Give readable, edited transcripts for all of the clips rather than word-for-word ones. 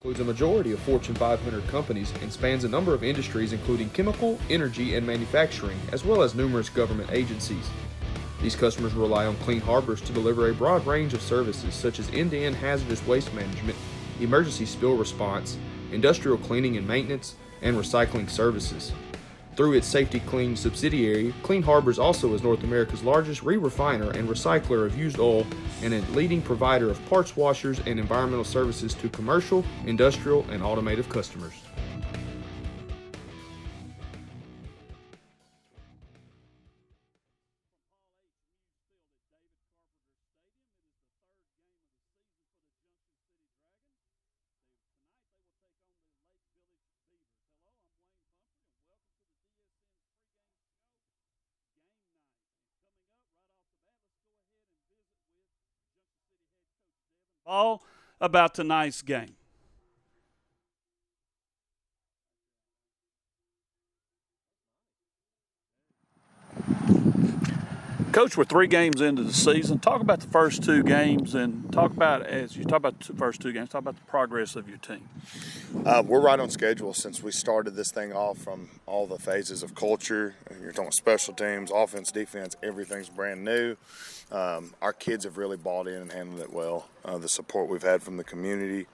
Includes a majority of Fortune 500 companies and spans a number of industries including chemical, energy, and manufacturing, as well as numerous government agencies. These customers rely on Clean Harbors to deliver a broad range of services such as end-to-end hazardous waste management, emergency spill response, industrial cleaning and maintenance, and recycling services. Through its Safety Clean subsidiary, Clean Harbors also is North America's largest re-refiner and recycler of used oil and a leading provider of parts washers and environmental services to commercial, industrial, and automotive customers. All about tonight's game. Coach, we're 3 games into the season. Talk about the first 2 games and talk about, as you talk about the first 2 games, talk about the progress of your team. We're right on schedule since we started this thing off from all the phases of culture. You're talking special teams, offense, defense, everything's brand new. Our kids have really bought in and handled it well. The support we've had from the community,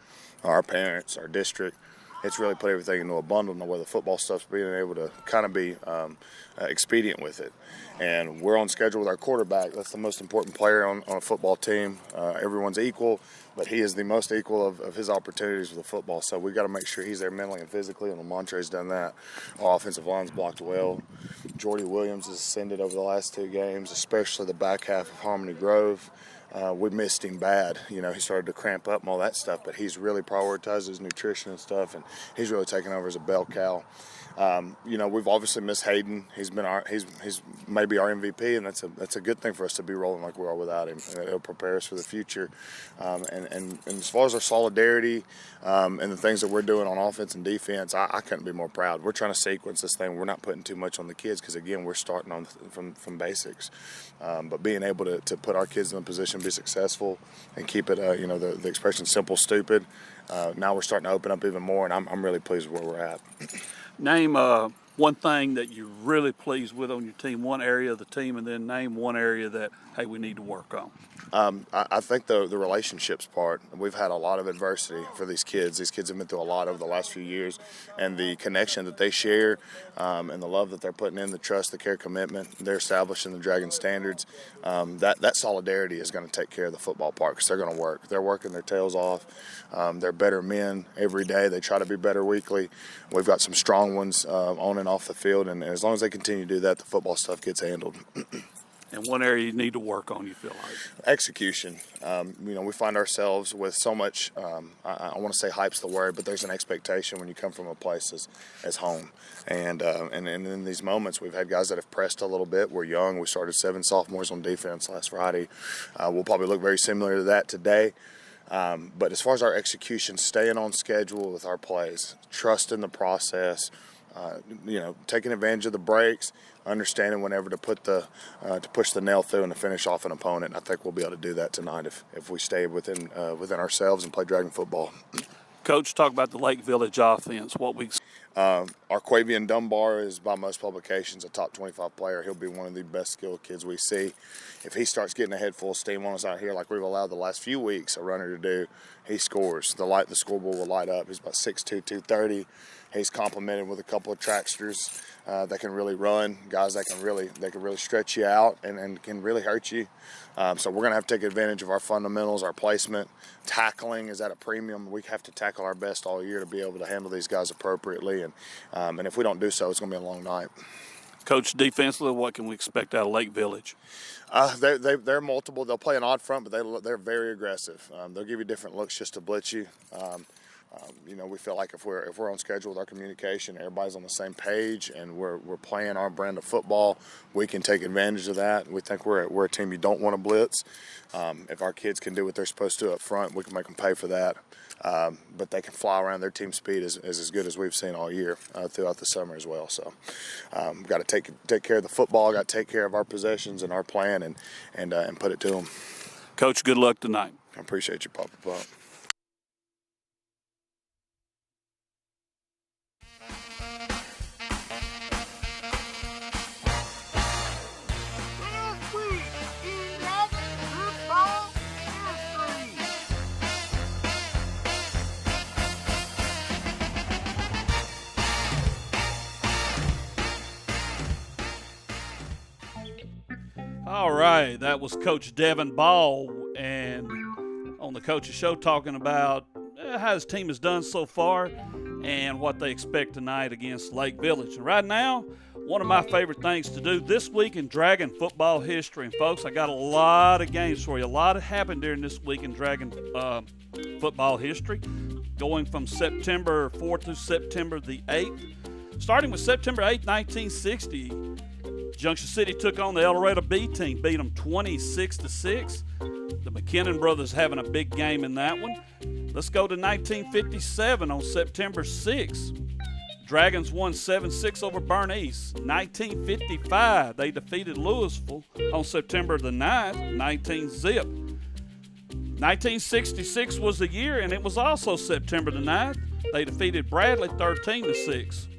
our parents, our district, it's really put everything into a bundle now where the football stuff's being able to kind of be expedient with it. And we're on schedule with our quarterback. That's the most important player on a football team. Everyone's equal, but he is the most equal of his opportunities with the football. So we got to make sure he's there mentally and physically, and Lamontre's done that. Our offensive line's blocked well. Jordy Williams has ascended over the last 2 games, especially the back half of Harmony Grove. We missed him bad. You know, he started to cramp up and all that stuff, but he's really prioritized his nutrition and stuff, and he's really taken over as a bell cow. You know, we've obviously missed Hayden. He's maybe our MVP, and that's a good thing for us to be rolling like we are without him. It'll prepare us for the future. And as far as our solidarity and the things that we're doing on offense and defense, I couldn't be more proud. We're trying to sequence this thing. We're not putting too much on the kids because, again, we're starting from basics. But being able to put our kids in a position to be successful and keep it, you know, the expression simple, stupid. Now we're starting to open up even more, and I'm really pleased with where we're at. Name one thing that you're really pleased with on your team, one area of the team, and then name one area that, hey, we need to work on. I think the relationships part, we've had a lot of adversity for these kids. These kids have been through a lot over the last few years, and the connection that they share and the love that they're putting in, the trust, the care, commitment, they're establishing the Dragon standards, that solidarity is going to take care of the football part because they're going to work. They're working their tails off. They're better men every day. They try to be better weekly. We've got some strong ones on and off the field, and as long as they continue to do that, the football stuff gets handled. And one area you need to work on, you feel like? Execution. You know, we find ourselves with so much, I want to say hype's the word, but there's an expectation when you come from a place as home. And in these moments, we've had guys that have pressed a little bit. We're young. We started 7 sophomores on defense last Friday. We'll probably look very similar to that today. But as far as our execution, staying on schedule with our plays, trusting the process, you know, taking advantage of the breaks, understanding whenever to to push the nail through and to finish off an opponent. And I think we'll be able to do that tonight if we stay within ourselves and play Dragon football. Coach, talk about the Lake Village offense. Our Quavian Dunbar is, by most publications, a top 25 player. He'll be one of the best skilled kids we see. If he starts getting a head full of steam on us out here like we've allowed the last few weeks a runner to do, he scores. The scoreboard will light up. He's about 6'2", 230. He's complemented with a couple of tracksters that can really run, guys that can really stretch you out and can really hurt you. So we're going to have to take advantage of our fundamentals, our placement. Tackling is at a premium. We have to tackle our best all year to be able to handle these guys appropriately. And if we don't do so, it's going to be a long night. Coach, defensively, what can we expect out of Lake Village? They're multiple. They'll play an odd front, but they're very aggressive. They'll give you different looks just to blitz you. You know, we feel like if we're on schedule with our communication, everybody's on the same page, and we're playing our brand of football, we can take advantage of that. We think we're a team you don't want to blitz. If our kids can do what they're supposed to up front, we can make them pay for that. But they can fly around. Their team speed is as good as we've seen all year throughout the summer as well. So got to take care of the football, got to take care of our possessions and our plan, and put it to them. Coach, good luck tonight. I appreciate you, Papa Pop. All right, that was Coach Devin Ball, and on the Coach's Show talking about how his team has done so far and what they expect tonight against Lake Village. And right now, one of my favorite things to do this week in Dragon football history. And folks, I got a lot of games for you. A lot happened during this week in Dragon football history, going from September 4th to September the 8th. Starting with September 8th, 1960, Junction City took on the El Dorado B team, beat them 26-6. The McKinnon brothers having a big game in that one. Let's go to 1957 on September 6th. Dragons won 7-6 over Bernice. 1955, they defeated Louisville on September the 9th, 19-zip. 1966 was the year, and it was also September the 9th. They defeated Bradley 13-6.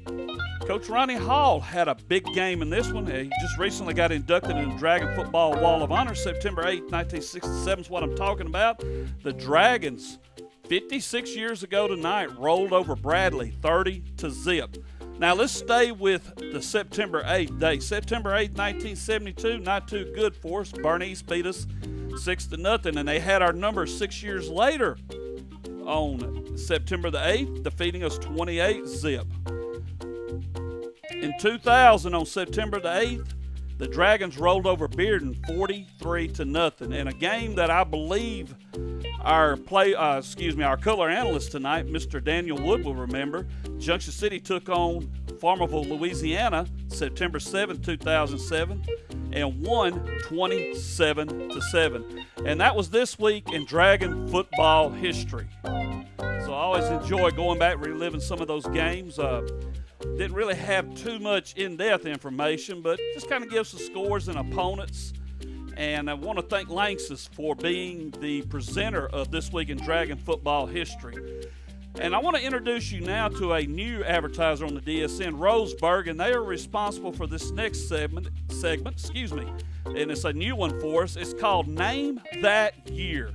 Coach Ronnie Hall had a big game in this one. He just recently got inducted in the Dragon Football Wall of Honor. September 8, 1967 is what I'm talking about. The Dragons, 56 years ago tonight, rolled over Bradley 30-zip. Now let's stay with the September 8th day. September 8, 1972, not too good for us. Bernice beat us 6-0, and they had our number 6 years later on September the 8th, defeating us 28-zip. In 2000, on September the 8th, the Dragons rolled over Bearden 43-0, in a game that I believe our color analyst tonight, Mr. Daniel Wood, will remember. Junction City took on Farmerville, Louisiana, September 7, 2007, and won 27-7. And that was this week in Dragon football history. So I always enjoy going back, reliving some of those games. Didn't really have too much in-depth information, but just kind of gives the scores and opponents. And I want to thank Lanxess for being the presenter of This Week in Dragon Football History. And I want to introduce you now to a new advertiser on the DSN, Roseburg, and they are responsible for this next segment, and it's a new one for us. It's called Name That Year.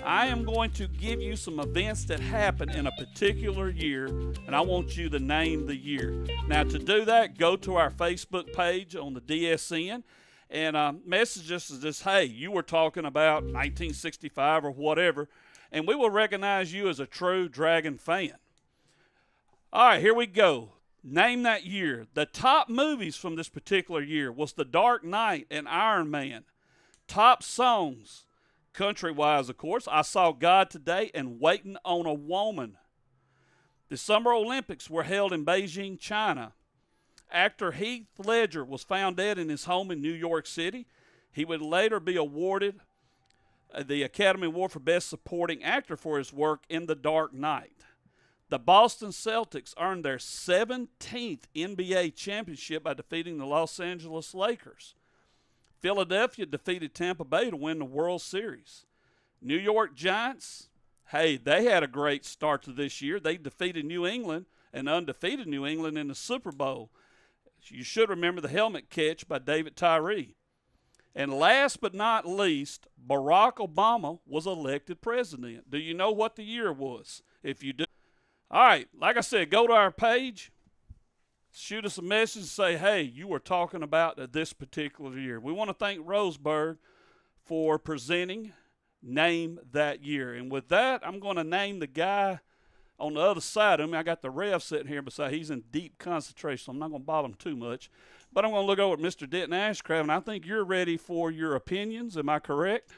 I am going to give you some events that happened in a particular year, and I want you to name the year. Now, to do that, go to our Facebook page on the DSN and message us as this, hey, you were talking about 1965 or whatever, and we will recognize you as a true Dragon fan. All right, here we go. Name that year. The top movies from this particular year was The Dark Knight and Iron Man. Top songs, country-wise, of course, I Saw God Today and Waiting on a Woman. The Summer Olympics were held in Beijing, China. Actor Heath Ledger was found dead in his home in New York City. He would later be awarded the Academy Award for Best Supporting Actor for his work in The Dark Knight. The Boston Celtics earned their 17th NBA championship by defeating the Los Angeles Lakers. Philadelphia defeated Tampa Bay to win the World Series. New York Giants, hey, they had a great start to this year. They defeated New England and undefeated New England in the Super Bowl. You should remember the helmet catch by David Tyree. And last but not least, Barack Obama was elected president. Do you know what the year was? If you do, all right, like I said, go to our page, shoot us a message and say, hey, you were talking about this particular year. We want to thank Roseburg for presenting Name That Year. And with that, I'm going to name the guy on the other side of me. I got the Rev sitting here beside. He's in deep concentration, so I'm not going to bother him too much. But I'm going to look over at Mr. Denton Ashcraft, and I think you're ready for your opinions. Am I correct?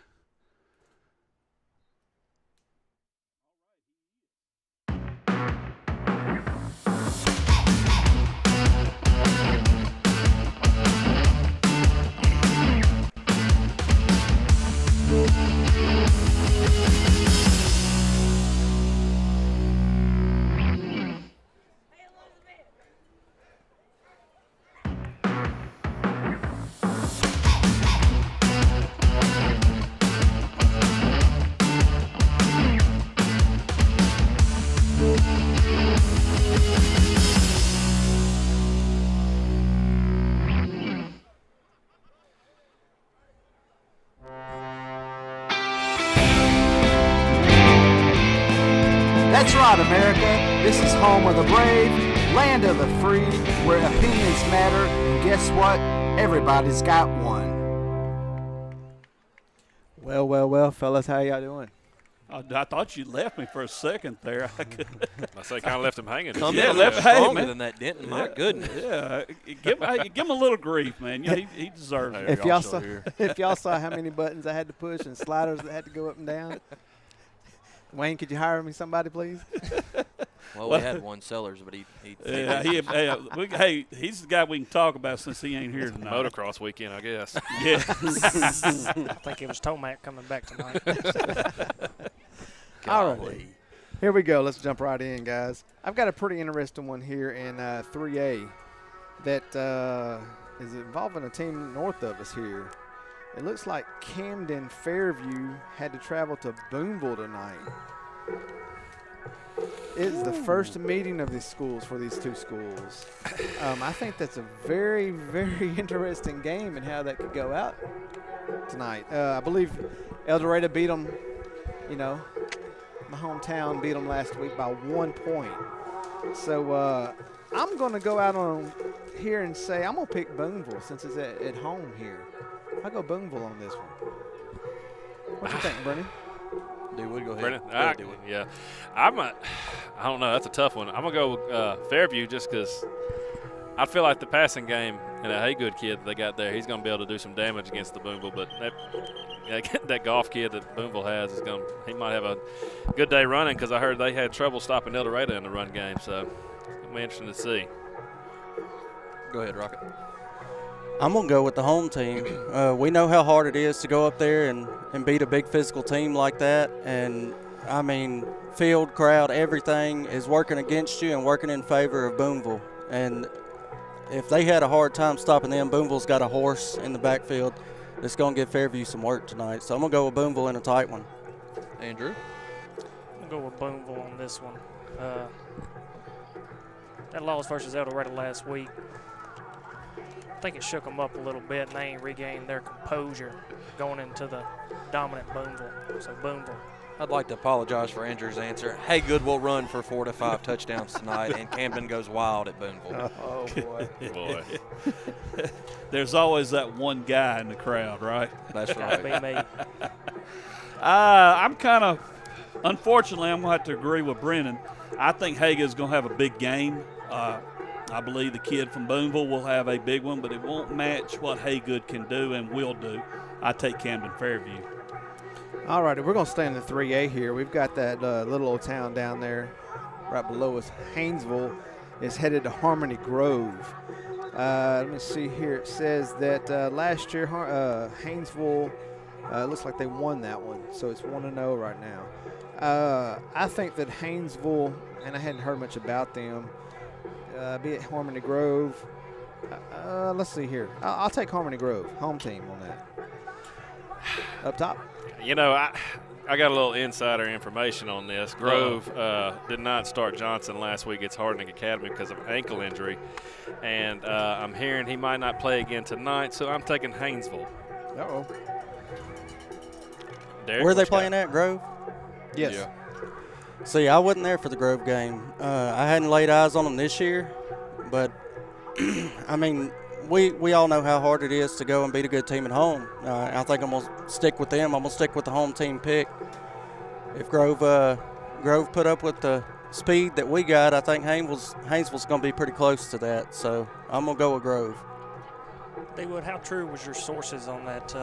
That's right, America. This is home of the brave, land of the free, where opinions matter, and guess what? Everybody's got one. Well, fellas, how y'all doing? I thought you left me for a second there. I say kind of left him hanging. Yeah, left stronger than that, Denton. My goodness. Yeah, give him a little grief, man. Yeah, he deserves it. If y'all saw how many buttons I had to push and sliders that had to go up and down, Wayne, could you hire me somebody, please? Well, we had one Sellers, but he hey, he's the guy we can talk about since he ain't here tonight. Motocross weekend, I guess. Yeah. I think it was Tomac coming back tonight. All right. Here we go. Let's jump right in, guys. I've got a pretty interesting one here in 3A that is involving a team north of us here. It looks like Camden Fairview had to travel to Boonville tonight. It's the first meeting of these schools for these two schools. I think that's a very, very interesting game and how that could go out tonight. I believe El Dorado beat them, my hometown beat them last week by 1 point. So I'm going to go out on here and say I'm going to pick Boonville since it's at home here. I'll go Boonville on this one. What you think, Brennan? Dude, go ahead. Brennan? Go ahead, D-Wood. Yeah. I don't know. That's a tough one. I'm going to go with Fairview just because I feel like the passing game and that Haygood kid they got there, he's going to be able to do some damage against the Boonville. But that golf kid that Boonville has he might have a good day running because I heard they had trouble stopping El Dorado in the run game. So it'll be interesting to see. Go ahead, Rocket. I'm going to go with the home team. We know how hard it is to go up there and beat a big physical team like that. And, I mean, field, crowd, everything is working against you and working in favor of Boonville. And if they had a hard time stopping them, Boonville's got a horse in the backfield that's going to give Fairview some work tonight. So I'm going to go with Boonville in a tight one. Andrew? I'm going to go with Boonville on this one. That loss versus El Dorado last week, I think it shook them up a little bit, and they ain't regained their composure going into the dominant Boonville. So Boonville. I'd like to apologize for Andrew's answer. Haygood will run for 4 to 5 touchdowns tonight, and Camden goes wild at Boonville. Oh, boy. Boy. There's always that one guy in the crowd, right? That's That'd right. be me. Unfortunately, I'm going to have to agree with Brennan. I think Hagen's going to have a big game. I believe the kid from Boonville will have a big one, but it won't match what Haygood can do and will do. I take Camden Fairview. All righty, we're going to stay in the 3A here. We've got that little old town down there right below us. Haynesville is headed to Harmony Grove. Let me see here. It says that last year Haynesville looks like they won that one, so it's 1-0 right now. I think that Haynesville, and I hadn't heard much about them, be it Harmony Grove. Let's see here. I'll take Harmony Grove, home team on that. Up top. I got a little insider information on this. Grove did not start Johnson last week. It's Hardening Academy because of ankle injury. And I'm hearing he might not play again tonight, so I'm taking Haynesville. Uh-oh. Derek, Where are they playing at, Grove? Yes. Yeah. See, I wasn't there for the Grove game. I hadn't laid eyes on them this year, but, I mean, we all know how hard it is to go and beat a good team at home. I think I'm going to stick with them. I'm going to stick with the home team pick. If Grove put up with the speed that we got, I think Haynesville's going to be pretty close to that. So I'm going to go with Grove. D-Wood, how true was your sources on that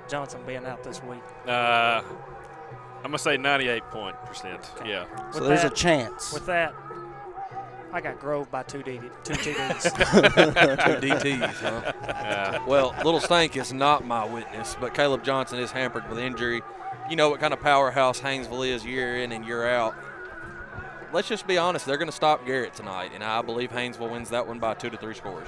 Johnson being out this week? I'm going to say 98%. Yeah. So there's a chance. With that, I got Grove by two TDs. 2 DTs, huh? Yeah. Well, Little Stank is not my witness, but Caleb Johnson is hampered with injury. You know what kind of powerhouse Haynesville is year in and year out. Let's just be honest. They're going to stop Garrett tonight, and I believe Haynesville wins that one by 2 to 3 scores.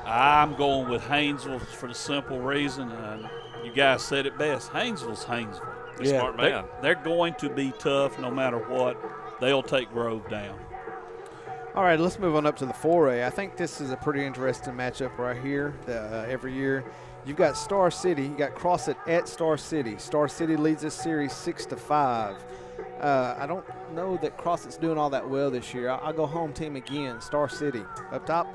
I'm going with Haynesville for the simple reason, and you guys said it best, Haynesville's Haynesville. Yeah, Smart man. They're going to be tough no matter what. They'll take Grove down. All right, let's move on up to the 4A. I think this is a pretty interesting matchup right here. Every year, you've got Star City. You got Crossett at Star City. Star City leads this series 6-5. I don't know that Crossett's doing all that well this year. I'll go home team again, Star City. Up top.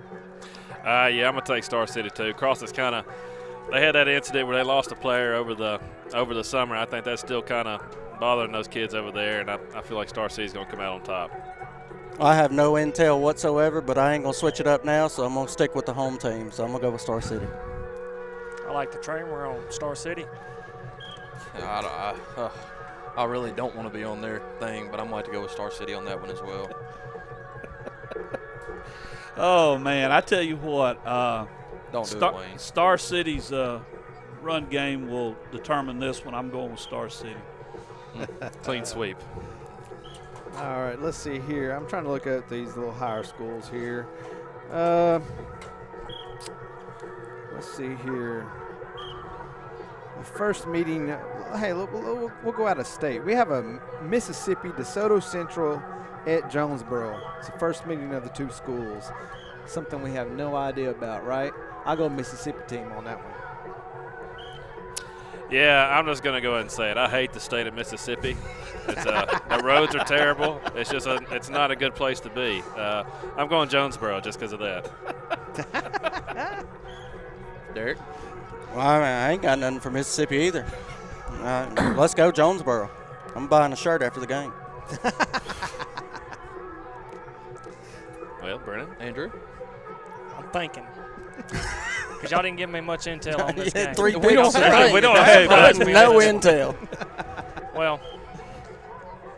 Yeah, I'm going to take Star City too. Crossett's kind of they had that incident where they lost a player over the summer. I think that's still kind of bothering those kids over there, and I feel like Star City's going to come out on top. I have no intel whatsoever, but I ain't going to switch it up now, so I'm going to stick with the home team. So I'm going to go with Star City. I like the train. We're on Star City. I really don't want to be on their thing, but I'm going to have to go with Star City on that one as well. Oh, man, I tell you what. Don't do it, Wayne. Star City's run game will determine this one. I'm going with Star City. Clean sweep. All right, let's see here. I'm trying to look at these little higher schools here. Let's see here. The first meeting, hey, we'll go out of state. We have a Mississippi DeSoto Central at Jonesboro. It's the first meeting of the two schools. Something we have no idea about, right? I'll go Mississippi team on that one. Yeah, I'm just going to go ahead and say it. I hate the state of Mississippi. It's the roads are terrible. It's just it's not a good place to be. I'm going Jonesboro just because of that. Derek? Well, I ain't got nothing for Mississippi either. Let's go Jonesboro. I'm buying a shirt after the game. Well, Brennan, Andrew? I'm thinking. Because y'all didn't give me much intel on this game. Three we don't picks. we don't have No intel. Well,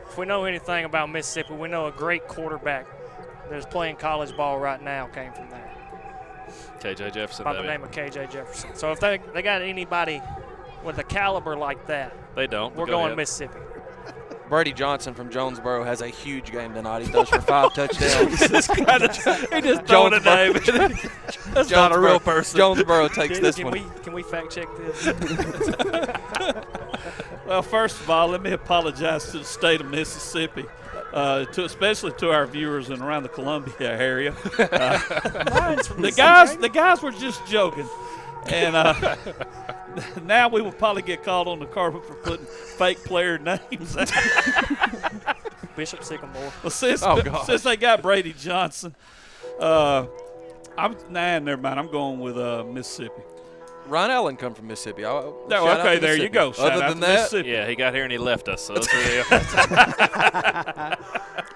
if we know anything about Mississippi, we know a great quarterback that's playing college ball right now came from there. KJ Jefferson. By the name of KJ Jefferson. So if they got anybody with a caliber like that, They don't. we're Go going ahead. Mississippi. Brady Johnson from Jonesboro has a huge game tonight. He throws for 5 touchdowns. He just throwing a name. That's not a real person. Jonesboro takes this one. Can we fact check this? Well, first of all, let me apologize to the state of Mississippi, especially to our viewers in around the Columbia area. The guys were just joking, and now we will probably get called on the carpet for putting fake player names. Bishop Sycamore. Well, since they got Brady Johnson, never mind. I'm going with Mississippi. Ryan Allen come from Mississippi. Okay, there you go. Shout Other out than to that, Mississippi. Yeah, he got here and he left us. So it's really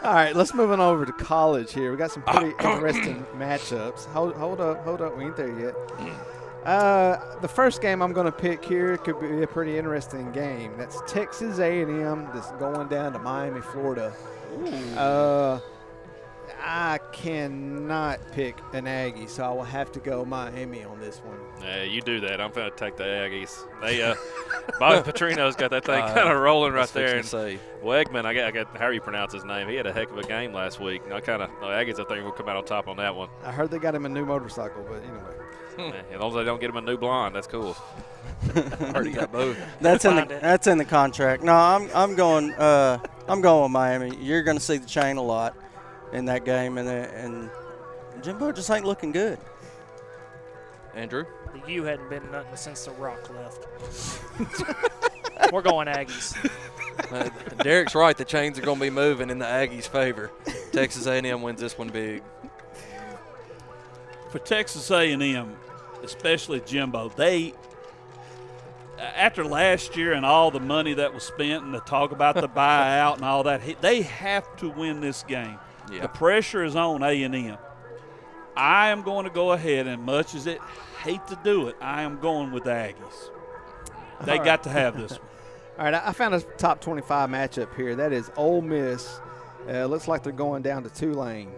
All right, let's move on over to college here. We got some pretty interesting matchups. Hold up. We ain't there yet. The first game I'm going to pick here could be a pretty interesting game. That's Texas A&M that's going down to Miami, Florida. I cannot pick an Aggie, so I will have to go Miami on this one. Yeah, you do that. I'm going to take the Aggies. They, Bobby Petrino's got that thing kind of rolling right there. And Wegman, I got how you pronounce his name. He had a heck of a game last week. The Aggies, I think, will come out on top on that one. I heard they got him a new motorcycle, but anyway. As long as they don't get him a new blonde, that's cool. Already got both. That's in the contract. No, I'm going with Miami. You're going to see the chain a lot in that game, and Jimbo just ain't looking good. Andrew? The U hadn't been nothing since the Rock left. We're going Aggies. Derek's right. The chains are going to be moving in the Aggies' favor. Texas A&M wins this one big. For Texas A&M, especially Jimbo, they after last year and all the money that was spent and the talk about the buyout and all that, they have to win this game. Yeah. The pressure is on A&M. I am going to go ahead, and much as it hate to do it, I am going with the Aggies. They got to have this one. All right, I found a top 25 matchup here. That is Ole Miss. Looks like they're going down to Tulane.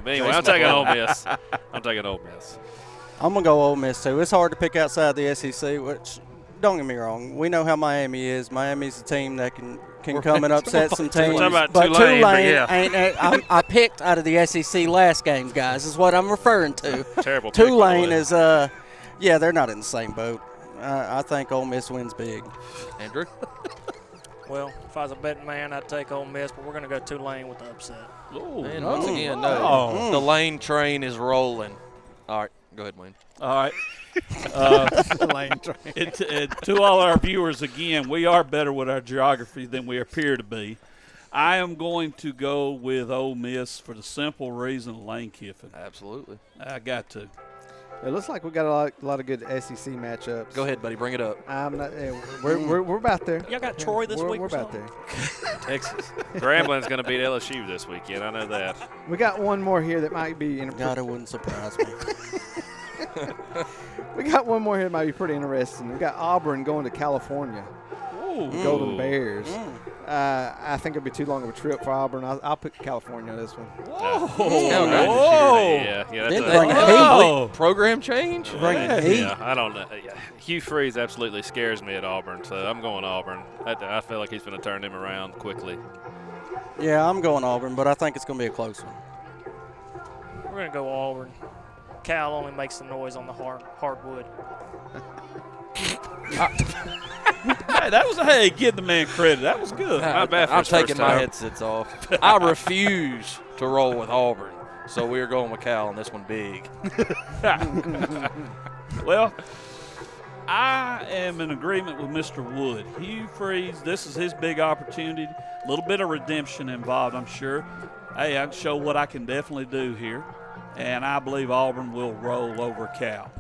Anyway, I'm taking Ole Miss. I'm taking Ole Miss. I'm going to go Ole Miss, too. It's hard to pick outside the SEC, which, don't get me wrong, we know how Miami is. Miami's a team that can come and upset some teams. About But Tulane, ain't I picked out of the SEC last game, guys, is what I'm referring to. Terrible pick, Tulane boy. is, they're not in the same boat. I think Ole Miss wins big. Andrew? Well, if I was a betting man, I'd take Ole Miss, but we're going to go Tulane with the upset. And once again, the Lane train is rolling. All right, go ahead, Wayne. All right. To all our viewers, again, we are better with our geography than we appear to be. I am going to go with Ole Miss for the simple reason of Lane Kiffin. Absolutely. I got to. It looks like we got a lot of good SEC matchups. Go ahead, buddy. Bring it up. I'm not. We're about there. Y'all got Troy this week We're or about something? there. Texas. Grambling's going to beat LSU this weekend. I know that. We got one more here that might be. God, it wouldn't surprise me. We got one more here that might be pretty interesting. We got Auburn going to California. Ooh. The Golden Bears. I think it'll be too long of a trip for Auburn. I'll pick California on this one. Yeah, Then that's bring a heat. Program change? yeah, I don't know. Yeah. Hugh Freeze absolutely scares me at Auburn, so I'm going Auburn. I feel like he's going to turn them around quickly. Yeah, I'm going Auburn, but I think it's going to be a close one. We're going to go Auburn. Cal only makes the noise on the hardwood. Hey, give the man credit. That was good. Not bad for I'm his first taking my time. headsets off. I refuse to roll with Auburn. So we are going with Cal on this one big. Well, I am in agreement with Mr. Wood. Hugh Freeze, this is his big opportunity. A little bit of redemption involved, I'm sure. Hey, I can show what I can definitely do here. And I believe Auburn will roll over Cal.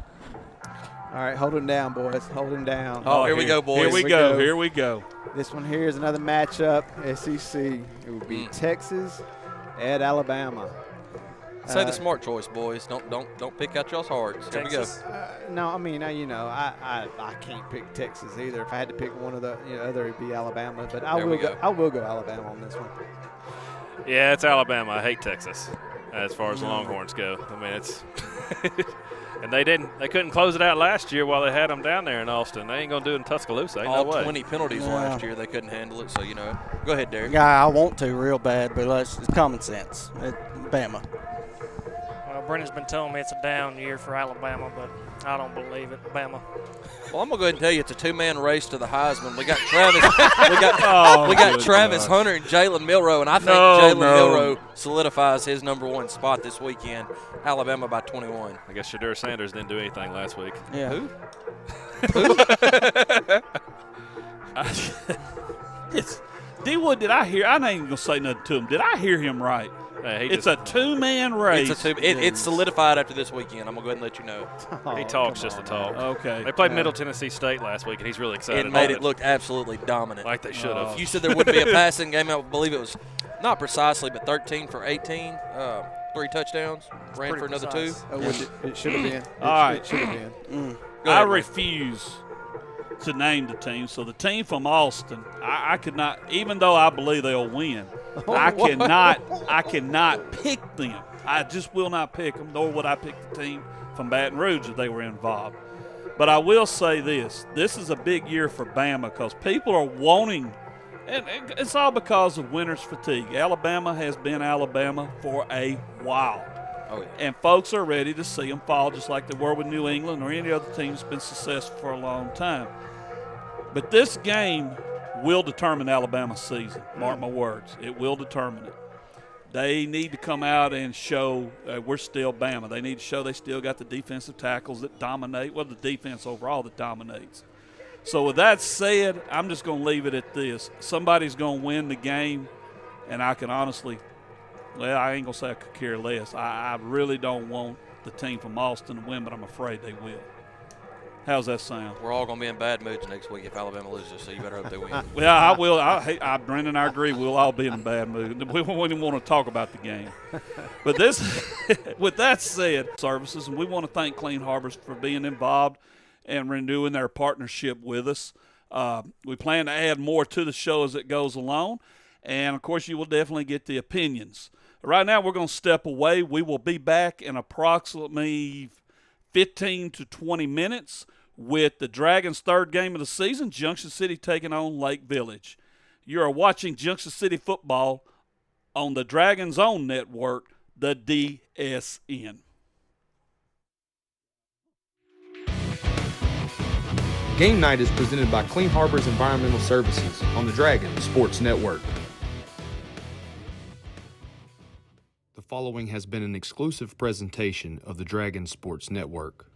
All right, hold him down, boys. Hold him down. Oh, here we go, boys. Here we go. Here we go. This one here is another matchup, SEC. It will be Texas at Alabama. Say the smart choice, boys. Don't pick out y'all's hearts. Here we go. No, I mean, I can't pick Texas either. If I had to pick one of the other, it'd be Alabama. But I will go Alabama on this one. Yeah, it's Alabama. I hate Texas as far as the Longhorns go. I mean, it's and they couldn't close it out last year while they had them down there in Austin. They ain't gonna do it in Tuscaloosa. Ain't All no way. 20 penalties last year. They couldn't handle it. So go ahead, Derek. Yeah, I want to real bad, but it's common sense. Bama. Well, Brendan's been telling me it's a down year for Alabama, but I don't believe it. Bama. Well, I'm gonna go ahead and tell you it's a two-man race to the Heisman. We got Travis. we got Travis Hunter and Jalen Milroe, and I think Jalen Milroe solidifies his #1 spot this weekend. Alabama by 21. I guess Shadur Sanders didn't do anything last week. Yeah. Who? It's D-Wood, did I hear? I'm not even going to say nothing to him. Did I hear him right? Hey, It's a two-man race. It's solidified after this weekend. I'm gonna go ahead and let you know. He talks just to talk. Okay. They played Middle Tennessee State last week, and he's really excited. It made about it look absolutely dominant. like they should have. You said there wouldn't be a passing game. I believe it was not precisely, but 13 for 18, 3 touchdowns, ran for another precise. 2. It should have been. All right. It should have been. Go I ahead, Ray. refuse to name the team. So the team from Austin, I could not, even though I believe they'll win, I cannot pick them. I just will not pick them, nor would I pick the team from Baton Rouge if they were involved. But I will say this is a big year for Bama because people are wanting, and it's all because of winner's fatigue. Alabama has been Alabama for a while. Oh, yeah. And folks are ready to see them fall just like they were with New England or any other team that's been successful for a long time. But this game will determine Alabama's season. Mark my words. It will determine it. They need to come out and show we're still Bama. They need to show they still got the defensive tackles that dominate. Well, the defense overall that dominates. So with that said, I'm just going to leave it at this. Somebody's going to win the game, and I can honestly – well, I ain't going to say I could care less. I really don't want the team from Austin to win, but I'm afraid they will. How's that sound? We're all going to be in bad moods next week if Alabama loses, so you better hope they win. Well, I will. Brendan, I agree. We'll all be in a bad mood. We won't even want to talk about the game. But with that said, services, and we want to thank Clean Harbors for being involved and renewing their partnership with us. We plan to add more to the show as it goes along. And, of course, you will definitely get the opinions. Right now, we're going to step away. We will be back in approximately 15 to 20 minutes with the Dragons' third game of the season, Junction City taking on Lake Village. You are watching Junction City football on the Dragons' own network, the DSN. Game Night is presented by Clean Harbors Environmental Services on the Dragon Sports Network. The following has been an exclusive presentation of the Dragon Sports Network.